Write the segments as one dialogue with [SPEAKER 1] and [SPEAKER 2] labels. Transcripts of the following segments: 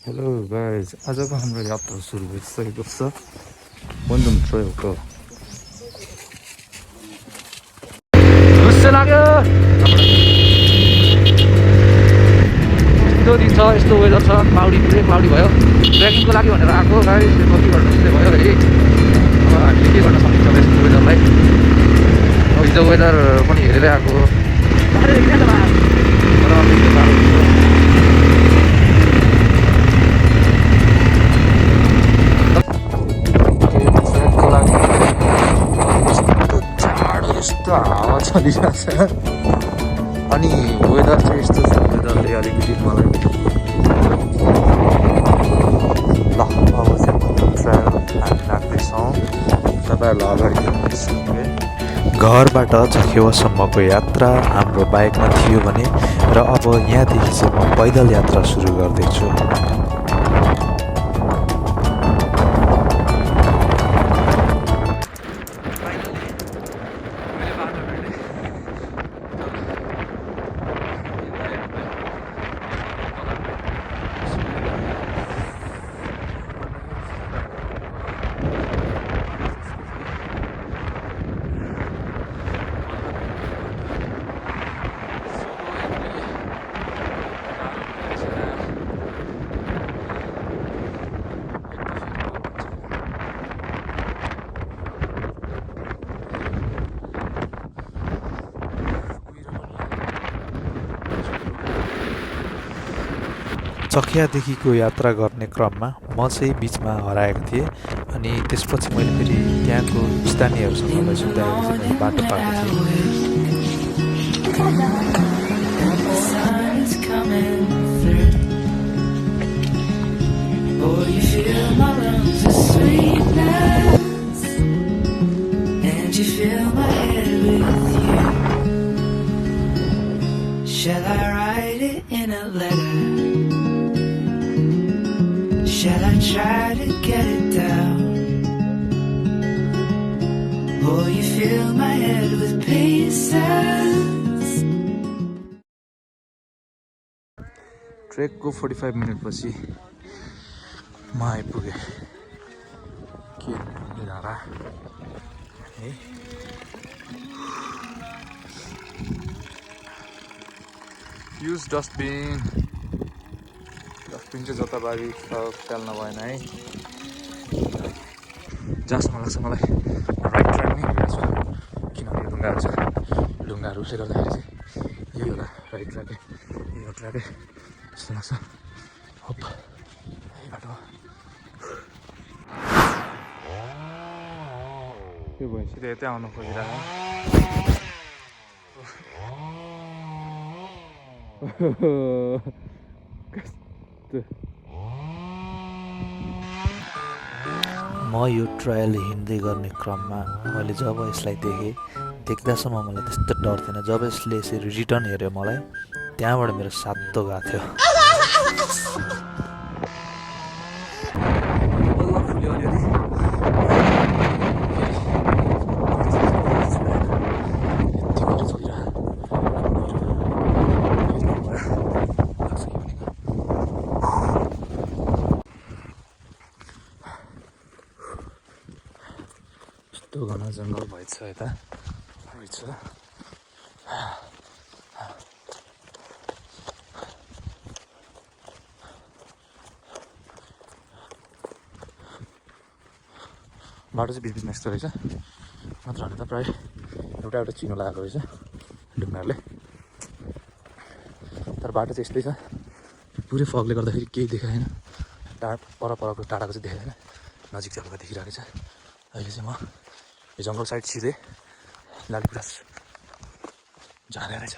[SPEAKER 1] Hello guys आजको हाम्रो यात्रा सुरु भइसकेको छ बन्दम ट्रेलको खुसी लाग्यो यस्तो दिन छ यस्तो वेदर छ क्लाउडी पुरै क्लाउडी भयो ट्रेकिङको लागि भनेर आएको गाइज कति घन्टा जस्तै भयो है अब हामीले के गर्न सकिन्छ यस्तो वेदरलाई हिजो वेदर पनि हेरेरै आएको हावा चलिरहेको छ अनि वेदर चाहिँ यस्तो छ वेदरले अलिकति मलाई ल अब चाहिँ ट्राभल हामी लाग्दैछौँ तपाईँहरूलाई अगाडि देखाउँदैछु
[SPEAKER 2] घरबाट झखेवासम्मको यात्रा हाम्रो बाइकमा थियो भने र अब यहाँदेखि चाहिँ म पैदल यात्रा सुरु गर्दैछु। चखियादेखिको यात्रा गर्ने क्रममा म चाहिँ बिचमा हराएको थिएँ अनि त्यसपछि मैले फेरि त्यहाँको स्थानीयहरूसँग मलाई सुधाएर चाहिँ बाटो पाएको थिएँ।
[SPEAKER 3] Shall I try to get it down? Oh, you fill my head with pieces.
[SPEAKER 1] ट्रेकको 45 मिनटपछि म आइपुगेँ के धारा है युज डस्टबिन चाहिँ जताभावी फ्याल्न भएन है जहाँसम्म लाग्छ मलाई राइट ट्र्याक नै हिँडेको छु किनभने ढुङ्गाहरू छ ढुङ्गाहरूले गर्दाखेरि चाहिँ यही होला राइट ट्र्याकै यो ट्र्याकै जस्तो लाग्छ होप यही बाटो त्यो भएपछि त यतै आउनु खोजिरहेको
[SPEAKER 2] म यो ट्रायल हिँड्दै गर्ने क्रममा मैले जब यसलाई देख्दासम्म मलाई त्यस्तो डर थिएन। जब यसले यसरी रिटर्न हेऱ्यो मलाई त्यहाँबाट मेरो सातो गएको थियो।
[SPEAKER 1] घना जङ्गल भएछ यता रहेछ बाटो चाहिँ बिचबिचमा यस्तो रहेछ नत्र भने त प्रायः एउटा चिनो लगाएको रहेछ ढुङ्गाहरूले तर बाटो चाहिँ यस्तै छ पुरै फगले गर्दाखेरि केही देखाएन परको टाढाको चाहिँ देखाएन नजिक चाहिँ हल्का देखिरहेको छ अहिले चाहिँ म यो जङ्गल साइड छिर्दै लालीगुराँस जाने रहेछ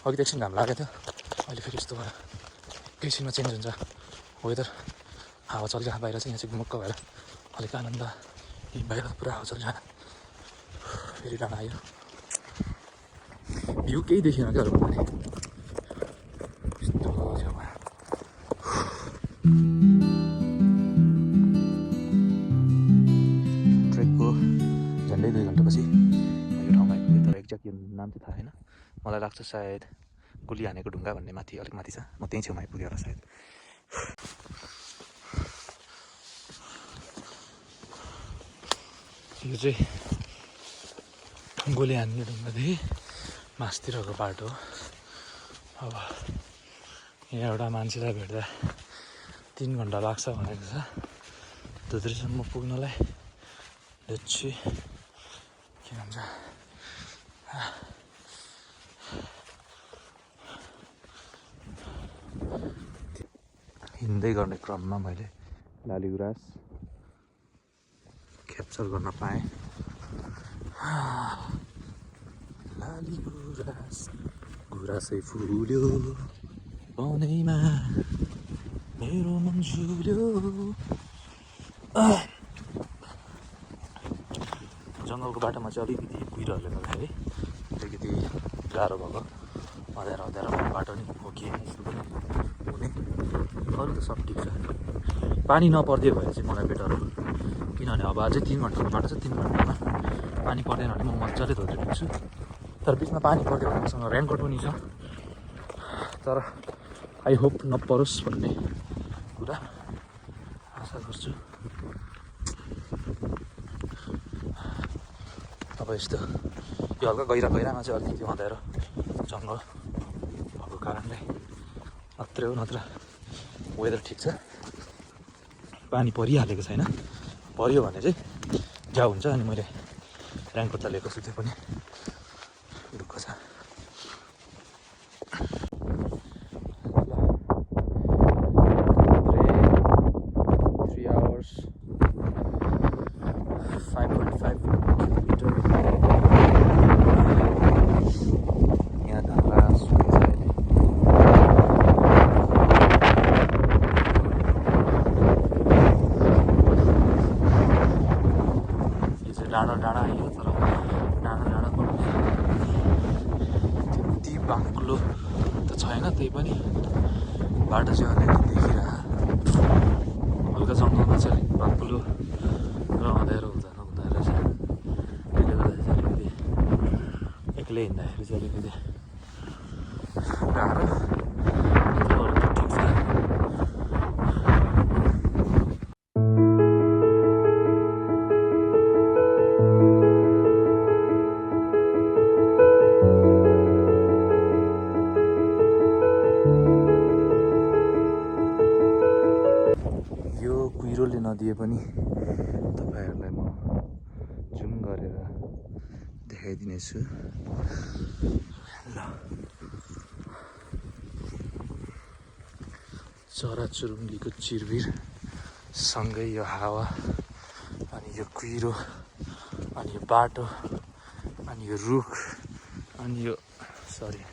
[SPEAKER 1] अघि त एकछिन घाम लागेको थियो अहिले फेरि यस्तो भयो एकैछिनमा चेन्ज हुन्छ वेदर हावा चलिरहेको बाहिर चाहिँ यहाँ चाहिँ गुमुक्क भएर अलिक आनन्द बाहिर पुरा हावा चलिरहेको फेरि डाँडा आयो भ्यू केही देखिएन क्या भने यस्तो छेउमा
[SPEAKER 2] नाम चाहिँ थाहा छैन, मलाई लाग्छ सायद गोली हानेको ढुङ्गा भन्ने माथि अलिक माथि छ। म त्यहीँ छेउमा आइपुगेँ होला सायद।
[SPEAKER 1] यो चाहिँ गोली हान्ने ढुङ्गादेखि मासतिरको बाटो हो। अब यहाँ एउटा मान्छेलाई भेट्दा 3 घन्टा लाग्छ भनेको छ धुद्रीसम्म पुग्नलाई। लेट्स के भन्छ
[SPEAKER 2] हिँड्दै गर्ने क्रममा मैले लालीगुराँस क्याप्चर गर्न पाएँ।
[SPEAKER 1] लालीगुराँस गुराँसै फुल्यो बनैमा मेरो मन झुल्यो।
[SPEAKER 2] जङ्गलको बाटोमा चाहिँ अलिकति कुहिरोहरूले गर्दाखेरि अलिकति गाह्रो भएको, अँध्यारो अँध्यारो बाटो नि खोकिएन जस्तो पनि हुने। अरू त सब ठिक छ। पानी नपरिदियो भए चाहिँ मलाई बेटर हो, किनभने अब अझै 3 घन्टाको बाटो छ। 3 घन्टामा पानी पर्दैन भने म मजाले धोत्रे पुग्छु। तर बिचमा पानी पऱ्यो भने मसँग रेनकोट पनि छ, तर आई होप नपरोस् भन्ने कुरा आशा गर्छु। अब यस्तो यो हल्का गहिरामा चाहिँ अलिकति अँध्यारो जङ्गल भएको कारणले मात्रै हो, नत्र वेदर ठिक छ। पानी परिहालेको छैन, पऱ्यो भने चाहिँ जाऊ हुन्छ। अनि मैले रेनकोट त लिएको छु, त्यो पनि ढुक्क छ। 3 hours 5.5 किलोमिटर। यहाँ ढाला सुकेछ अहिले। यो चाहिँ डाँडा आयो, तर डाँडा पनि त्यति बाक्लो त छैन। त्यही पनि बाटो चाहिँ अलिअलि देखिरह। हल्का जङ्गलमा चाहिँ अलिक बाक्लो र अँध्यारो हुँदो रहेछ। त्यसले गर्दाखेरि चाहिँ अलिकति एक्लै हिँड्दाखेरि चाहिँ अलिकति गाह्रो। अरू त ठिक छ। यो कुहिरोले नदिए पनि तपाईँहरूलाई म जुम गरेर देखाइदिनेछु। ल, चराचुरुङ्गीको चिरबिर सँगै यो हावा, अनि यो कुहिरो, अनि यो बाटो, अनि यो रुख, अनि यो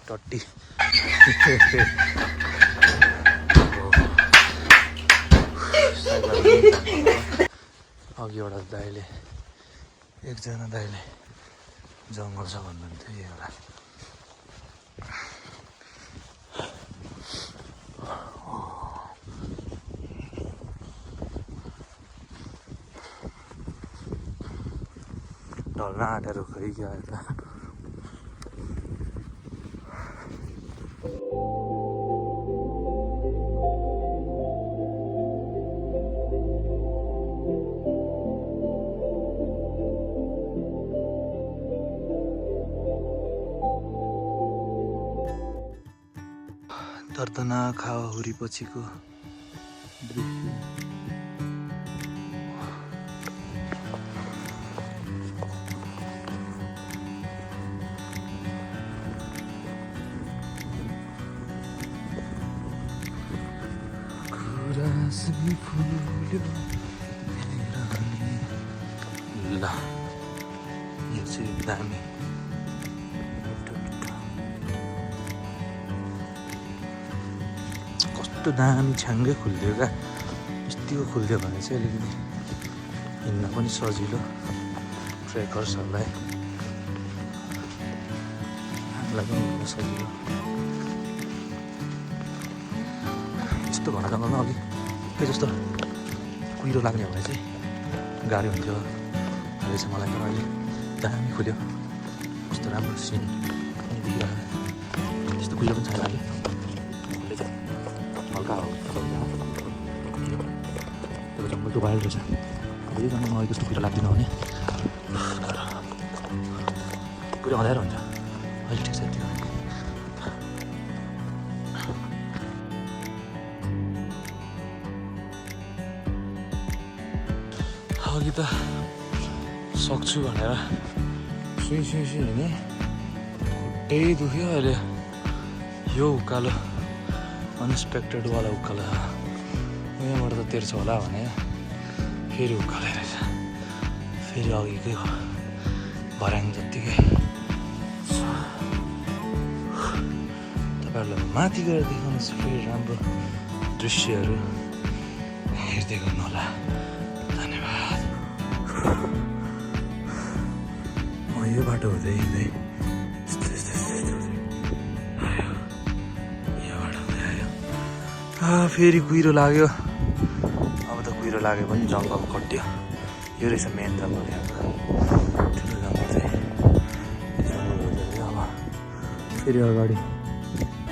[SPEAKER 2] टट्टी। अघि एउटा दाइले, एकजना दाइले जङ्गल छ भन्नुहुन्थ्यो। एउटा ढल्न आँटेर खै क्या यता। दर्दनाक हावाहुरी पछिको दृश्य। गुराँसै फुल्यो मेरा नि। ल, यो चाहिँ दामी कस्तो दामी छ्याङ्गै खुल्दियो क्या। यतिको खुल्दियो भने चाहिँ अलिकति हिँड्न पनि सजिलो ट्रेकर्सहरूलाई, हामीलाई पनि हिँड्न सजिलो। यस्तो घना जङ्गलमा अघि के जस्तो कुहिरो लाग्ने हो भने चाहिँ गाह्रो हुन्थ्यो। अहिले चाहिँ मलाई पनि अहिले दामी खुल्यो, कस्तो राम्रो सिन। देखिरहेको त्यस्तो कुहिरो पनि छैन अहिले अहिले चाहिँ हल्का हो त्यो जङ्गल त वाइल्ड रहेछ धेरै जङ्गलमा अलिक जस्तो कुहिरो लाग्दैन भने पुरै अँध्यारो हुन्छ अहिले ठिक छ त्यो अघि त सक्छु भनेर सुई हिँडेँ खुट्टै दुख्यो अहिले यो उकालो अनएक्सपेक्टेडवाला उकालो यहाँबाट त तेर्छ होला भने फेरि उकालो रहेछ फेरि अघिकै भर्याङ जत्तिकै तपाईँहरूलाई माथि गएर देखाउनुहोस् फेरि राम्रो दृश्यहरू हेर्दै गर्नु होला धन्यवाद यो बाटो हुँदै हिँड्दै फेरि कुहिरो लाग्यो अब त कुहिरो लाग्यो पनि जङ्गल कट्यो यो रहेछ मेन जङ्गल यहाँको ठुलो जङ्गल चाहिँ अब फेरि अगाडि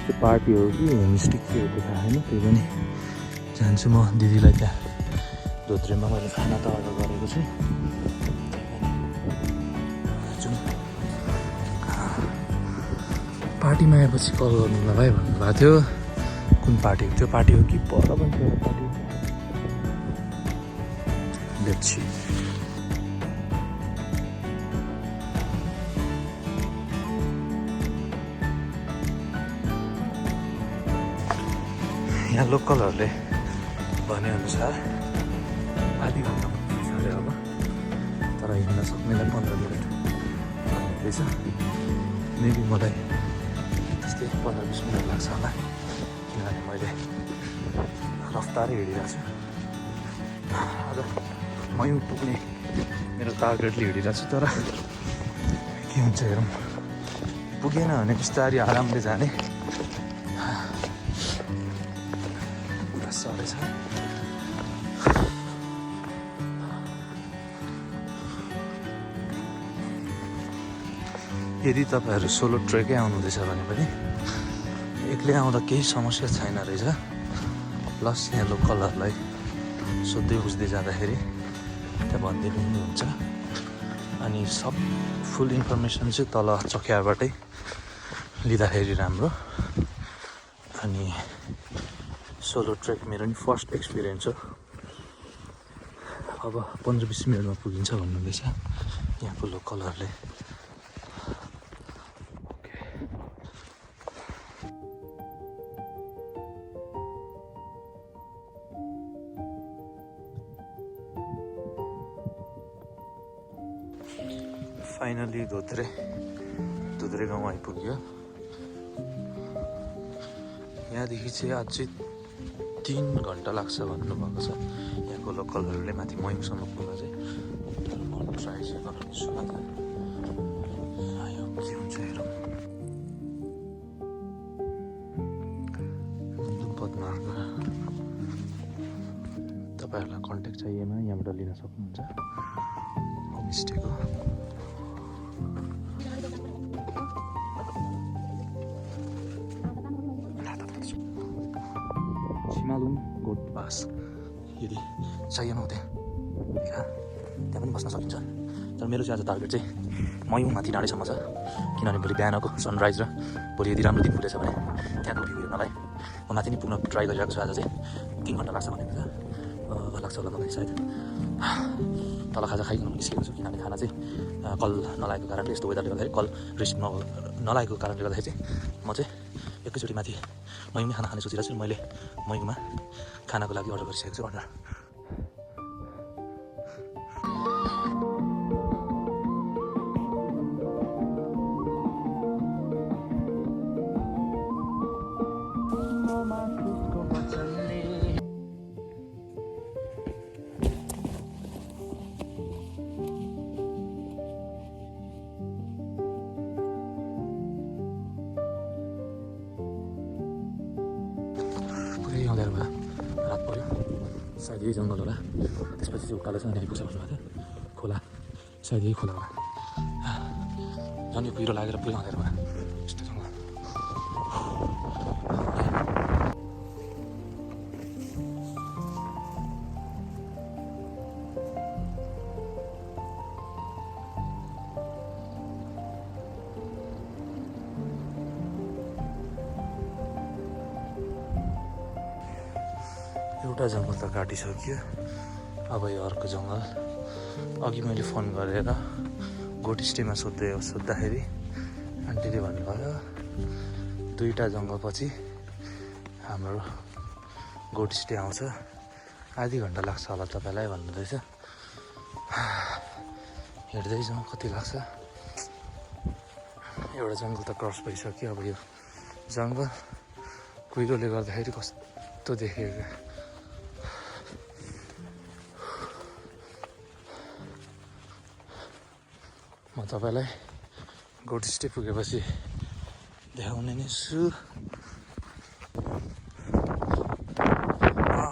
[SPEAKER 2] त्यो पार्टी हो कि होमस्टे के हो त्यो थाहा छैन त्यही पनि जान्छु म दिदीलाई त्यहाँ धोत्रेमा मैले खाना त अर्डर गरेको छु पार्टीमा आएपछि कल गर्नु ल भाइ भन्नुभएको थियो कुन पार्टी हो त्यो पार्टी हो कि पर पनि थियो पार्टी लेट्स सी यहाँ लोकलहरूले भनेअनुसार आधी घन्टा पुग्छ अरे अब तर हिँड्न सक्नेलाई 15 मिनट रहेछ मेबी मलाई त्यस्तै 15-20 मिनट लाग्छ होला किनभने मैले रफ्तारै हिँडिरहेको छु आज मयौँ पुग्ने मेरो टार्गेटले हिँडिरहेको छु तर के हुन्छ हेरौँ पुगेन भने बिस्तारै आरामले जाने पुरा साह्रै छ यदि तपाईँहरू सोलो ट्रेकै आउनुहुँदैछ भने पनि एक्लै आउँदा केही समस्या छैन रहेछ प्लस यहाँ लोकलहरूलाई सोध्दै बुझ्दै जाँदाखेरि त्यहाँ भनिदिनु पनि हुन्छ अनि सब फुल इन्फर्मेसन चाहिँ तल चकियाबाटै लिँदाखेरि राम्रो अनि सोलो ट्रेक मेरो नि फर्स्ट एक्सपिरियन्स हो अब 15-20 मिनटमा पुगिन्छ भन्नुहुँदैछ यहाँको लोकलहरूले फाइनली धोत्रे गाउँ आइपुग्यो यहाँदेखि चाहिँ अझै 3 घन्टा लाग्छ भन्नुभएको छ यहाँको लोकलहरूले माथि मयौँसम्म पुग्न चाहिँ तर म ट्राई चाहिँ गर्नेछु आयो के हुन्छ हेरौँ पदमार्ग तपाईँहरूलाई कन्ट्याक्ट चाहिएमा यहाँबाट लिन सक्नुहुन्छ होमस्टेको छिमालुङ गोट पास यदि चाहिएमा हो त्यहाँ पनि बस्न सकिन्छ तर मेरो चाहिँ आज टार्गेट चाहिँ मयौँ माथि डाँडैसम्म छ किनभने भोलि बिहानको सनराइज र भोलि यदि राम्रो दिन खुलेछ भने त्यहाँको भ्यू हेर्नलाई म माथि नै पुग्न ट्राई गरिरहेको छु आज चाहिँ 3 घन्टा लाग्छ भनेको छ लाग्छ होला मलाई सायद तल खाजा खाइकन निस्केको छु किनभने खाना चाहिँ कल नलागेको कारणले यस्तो वेदरले गर्दाखेरि कल रिसिभ नलागेको कारणले गर्दाखेरि चाहिँ म चाहिँ एकैचोटि माथि मयौँमै खाना खाने सोचिरहेको छु मैले मयौँमा खानाको लागि अर्डर गरिसकेको छु अर्डर अँध्यारोमा रात पऱ्यो सायद यही जङ्गल होला त्यसपछि चाहिँ उकालो चाहिँ अँध्यारो पुग्छ भन्नुभएको थियो खोला सायद यही खोला होला झन् यो कुहिरो लागेर पुरै अँध्यारोमा यस्तो एउटा जङ्गल त काटिसक्यो। अब यो अर्को जङ्गल। अघि मैले फोन गरेर गोठ स्टेमा सोद्धाखेरि आन्टीले भन्नुभयो 2टा जङ्गलपछि हाम्रो गोठ स्टे आउँछ, आधी घन्टा लाग्छ होला तपाईँलाई भन्नुहुँदैछ। हेर्दै जाउँ कति लाग्छ। एउटा जङ्गल त क्रस भइसक्यो। अब यो जङ्गल कुहिरोले गर्दाखेरि कस्तो देखेको। म तपाईँलाई गोठ स्टे पुगेपछि देखाउने नै छु।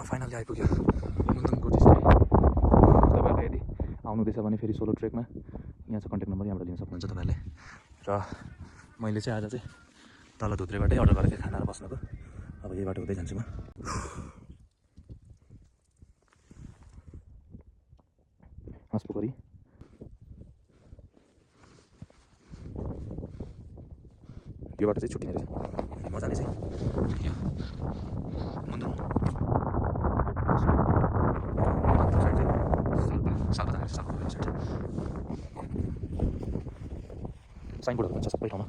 [SPEAKER 2] फाइनली आइपुग्यो मुन्दुम गोठ स्टे। तपाईँहरूलाई यदि आउनुहुँदैछ भने फेरि सोलो ट्रेकमा यहाँ छ कन्ट्याक्ट नम्बर, यहाँबाट लिन सक्नुहुन्छ तपाईँहरूले। र मैले चाहिँ आज चाहिँ तल धुत्रेबाटै अर्डर गरेको खाना र बस्नको। अब यही बाटो हुँदै जान्छु म। हाँसपोखरी यो बाटो चाहिँ छुट्टिने रहेछ। म जाने चाहिँ यो मुन्दुम साइड चाहिँ सालपा जाने रहेछ। सालपा साइड साइनबोर्डहरू पनि छ सबै ठाउँमा,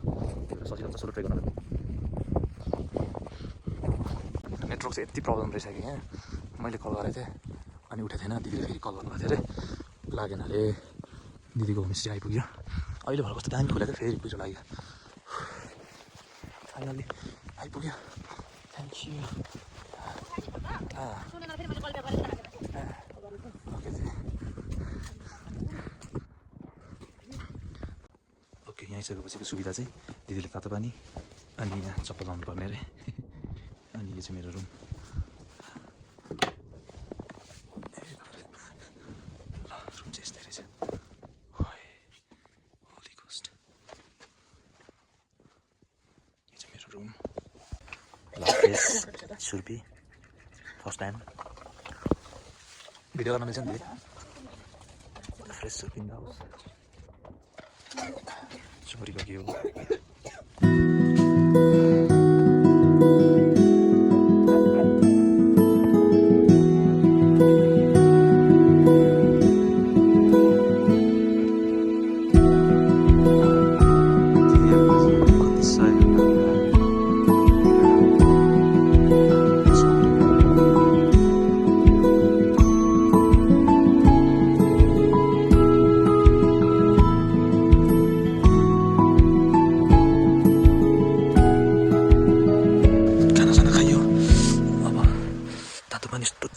[SPEAKER 2] सजिलो हुन्छ सोलो ट्रेक गर्न। नेटवर्क चाहिँ यति प्रब्लम रहेछ कि यहाँ मैले कल गरेको थिएँ अनि उठेको थिएन। दिदीले फेरि कल गर्नुभएको थियो अरे, लागेन अरे। दिदीको होमस्टे आइपुग्यो अहिले भएर। कस्तो दामी खुलेको फेरि कुहिरो लाग्यो। फाइनली आइपुग्यो। Thank you. ओके, यहाँ आइसकेपछिको सुविधा चाहिँ दिदीले तातो पानी अनि यहाँ चप्पल लाउनु पर्ने अरे। अनि यो चाहिँ मेरो रुम। रुम चाहिँ यस्तै रहेछ। होली कोस्ट। यो चाहिँ मेरो रुम। फ्रेस सुर्पी फर्स्ट टाइम भिडियो गर्न मिल्छ नि। फ्रेस सुर्पी इन द हाउस। सुपरी लग्यो।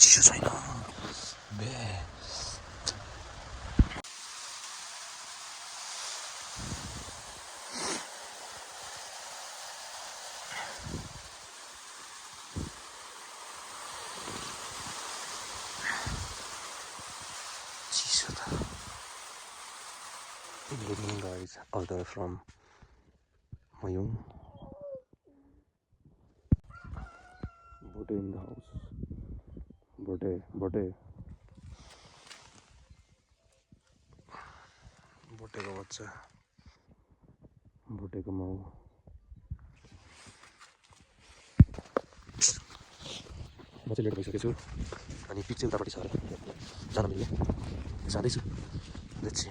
[SPEAKER 2] चिसो छैन बे। चिसो त। Good evening guys, all the way from Mayung. Bote in the house. Bote. बोटेको बच्चा, बोटेको माउ। म चाहिँ लेट भइसकेको छु अनि पिक चाहिँ उतापट्टि छ अरे, जान मिल्ने। जाँदैछु। Let's see.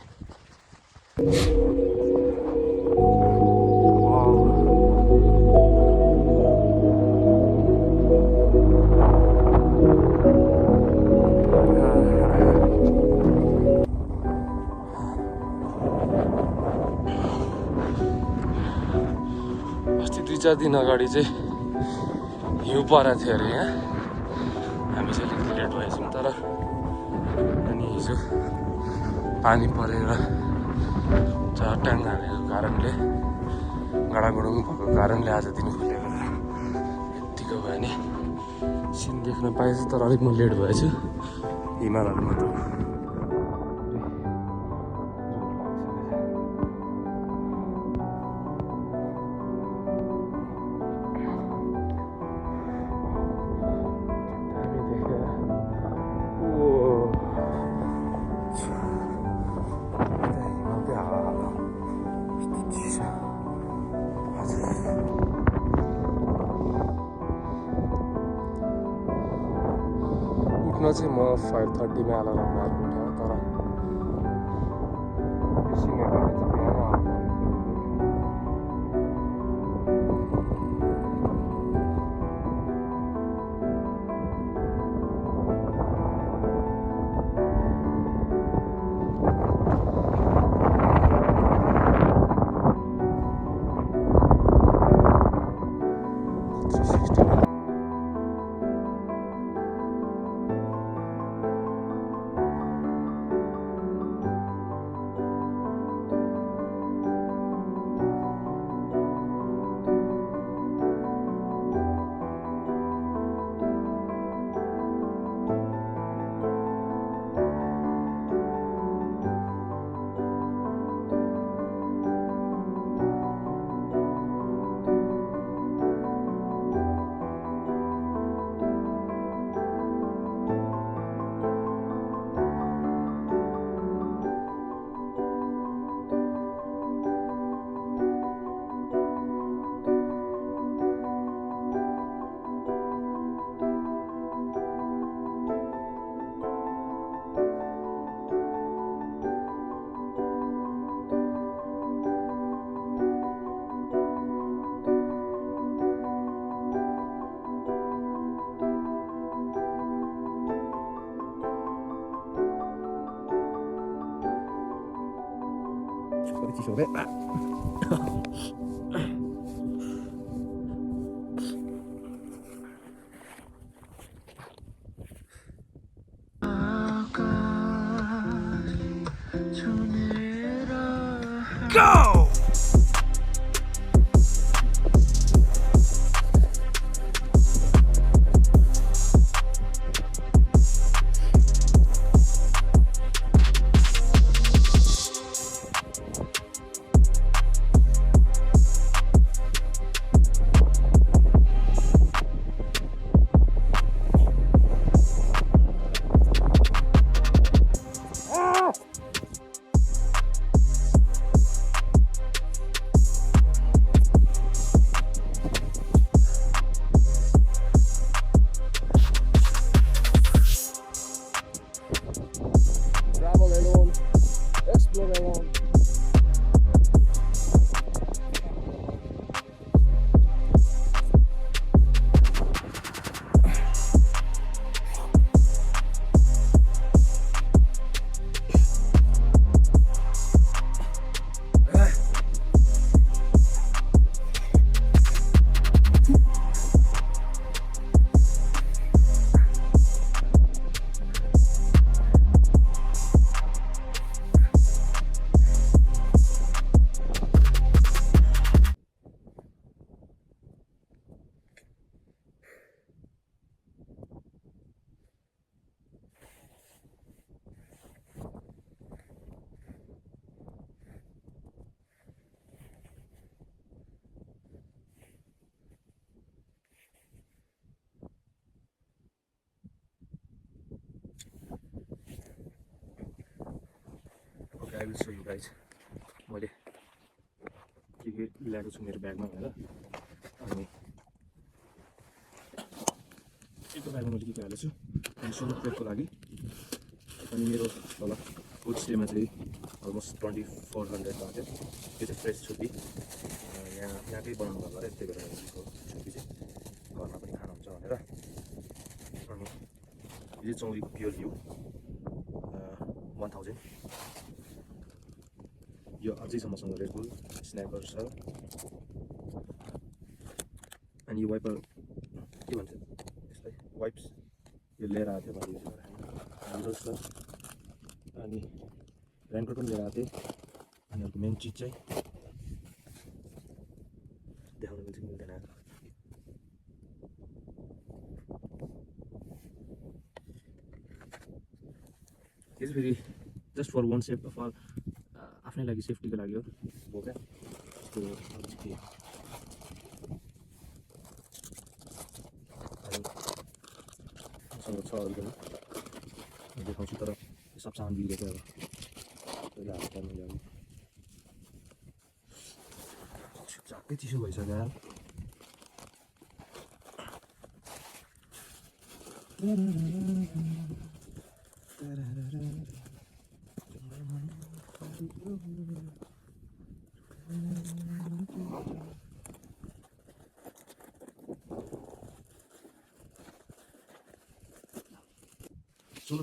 [SPEAKER 2] अस्ति 2-4 दिन अगाडि चाहिँ हिउँ परेको थियो अरे यहाँ। हामी चाहिँ अलिकति लेट भएछौँ तर अनि हिजो पानी परेर चट्याङ हानेको कारणले गडागुडुङ भएको कारणले आज दिन खुलेको यत्तिको भयो नि सिन देख्न पाएछु। तर अलिक म लेट भएछु हिमालहरूमा त।
[SPEAKER 1] उठ्न चाहिँ म 5:30मा अलार्म लगाएर उठेँ तर यो सिनेमाले चाहिँ बिहान आउनु
[SPEAKER 2] कति चिसो हुँदै
[SPEAKER 1] Travel alone, explore alone.
[SPEAKER 2] Okay, I will show you guys. मैले के ल्याएको छु मेरो ब्यागमा भनेर अनि यस्तो ब्यागमा मैले के हालेको छु अनि सोलो ट्रेकको लागि अनि मेरो तल फुड स्टेमा चाहिँ अलमोस्ट 2400 लाग्यो यो चाहिँ फ्रेस छुर्पी यहाँकै बनाउनु भएको अरे त्यही भएर छुर्पी चाहिँ घरमा पनि खानुहुन्छ भनेर अनि यो चाहिँ चौरीको प्योर भ्यू 1000 यो अझैसम्म मसँग रेडबुल स्न्याकर छ अनि यो वाइपर के भन्छ यसलाई वाइप्स यो लिएर आएको थियो मैले छ अनि रेनकोट पनि लिएर आएको थिएँ अनि अर्को मेन चिज चाहिँ देखाउनु पनि मिल्दैन यो चाहिँ फेरि just for one safe of all आफ्नै लागि सेफ्टीको लागि हो बोक्या यस्तो के मसँग छ अरू पनि देखाउँछु तर यो सब सामान बिग्रेको अब पहिला हात पर्ने ल्याउनु झ्याप्पै चिसो भइसक्यो सोलो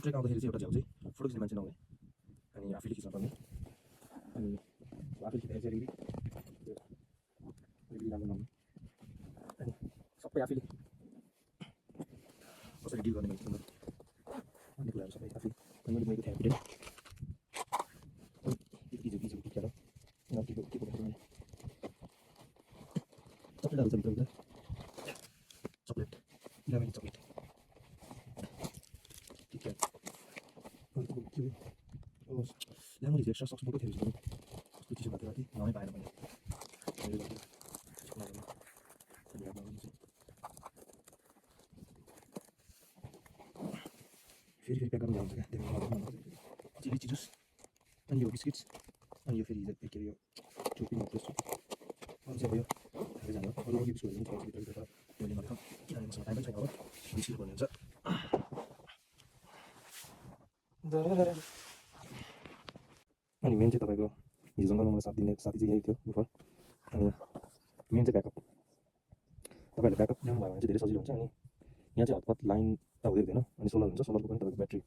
[SPEAKER 2] ट्रेक आउँदाखेरि चाहिँ एउटा झ्याउ चाहिँ फोटो खिच्ने मान्छे नहुने अनि आफैले खिच्न पर्ने अनि आफैले खिच्दाखेरि चाहिँ अलिकति राम्रो नहुने अनि सबै आफैले कसरी डिल गर्ने मान्छे भन्ने कुराहरू सबै आफै मैले मैले ध्यान दिएँ के खेर के को मैले चक्लेट हाल्छ भित्र चक्लेट इलामेली चक्लेट ल्याङ्गोले एक्स्ट्रा सक्स बोकेको थियो कस्तो चिसो भएको थियो नमै पाएन मैले फेरि प्याक गर्नु जान्छ क्या चिली चिजोस अनि यो बिस्किट्स अनि यो फेरि के अरे यो छुर्पी मात्रै अरू चाहिँ अब यो खाएर जानु अरू अघि बिस्कुटहरू पनि छ भित्र मैले गरेको किनभने मसँग टाइम पनि छैन अब बिस्किट भन्ने हुन्छ अनि मेन चाहिँ तपाईँको हिजो जङ्गलमा मलाई साथ दिने साथी चाहिँ यही थियो गुफर अनि मेन चाहिँ ब्याकअप तपाईँहरूले ब्याकअप ल्याउनु भयो भने चाहिँ धेरै सजिलो हुन्छ अनि यहाँ चाहिँ हतपत लाइन त हुँदैन अनि सोलर हुन्छ सोलरको पनि तपाईँको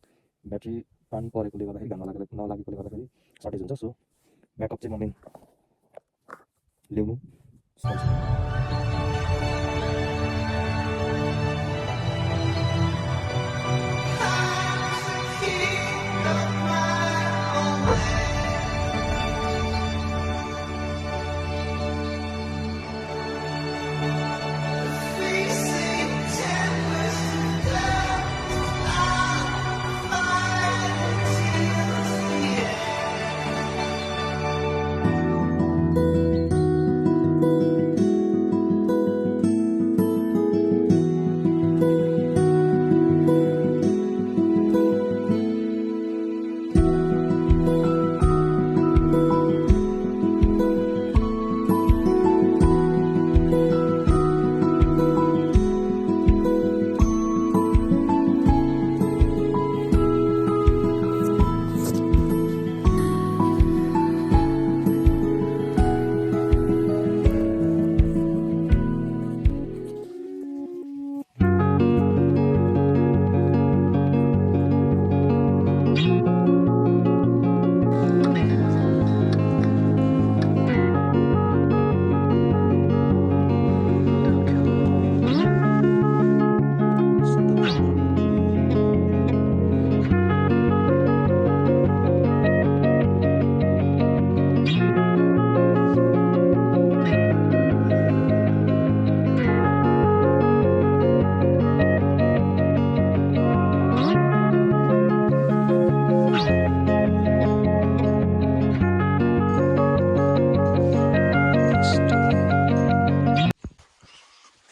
[SPEAKER 2] ब्याट्री पानी परेकोले गर्दाखेरि घाम नलागेकोले गर्दाखेरि सर्टेज हुन्छ सो ब्याकअप चाहिँ म मेन ल्याउनु सक्छु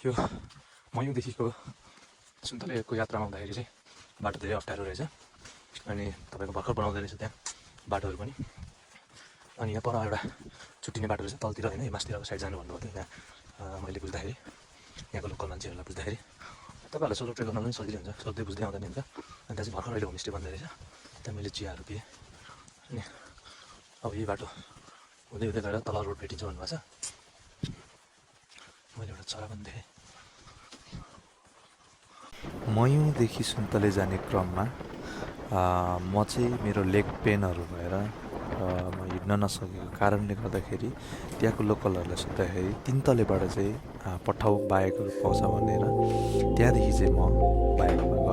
[SPEAKER 1] यो मयुदेखिको सुन्तलेको यात्रामा हुँदाखेरि चाहिँ बाटो धेरै अप्ठ्यारो रहेछ अनि तपाईँको भर्खर बनाउँदै रहेछ त्यहाँ बाटोहरू पनि अनि यहाँ पर एउटा छुट्टिने बाटो रहेछ तलतिर होइन हिमासतिरको साइड जानु भन्नुभएको थियो त्यहाँ मैले बुझ्दाखेरि यहाँको लोकल मान्छेहरूलाई बुझ्दाखेरि तपाईँहरूलाई सोलो ट्रेक गर्न पनि सजिलो हुन्छ सोध्दै बुझ्दै आउँदैन नि हुन्छ अनि त्यहाँ चाहिँ भर्खर अहिले होमस्टे बन्दै रहेछ त्यहाँ मैले चियाहरू पिएँ अनि अब यही बाटो हुँदै हुँदै गएर तल रोड भेटिन्छ भन्नुभएको छ मैले एउटा चरा पनि देखेँ
[SPEAKER 4] मयुदेखि सुन्तले जाने क्रममा म चाहिँ मेरो लेग पेनहरू भएर म हिँड्न नसकेको कारणले गर्दाखेरि त्यहाँको लोकलहरूलाई सोद्धाखेरि तिनतलेबाट चाहिँ पठाउ बाइकहरू पाउँछ भनेर त्यहाँदेखि चाहिँ म बाइकमा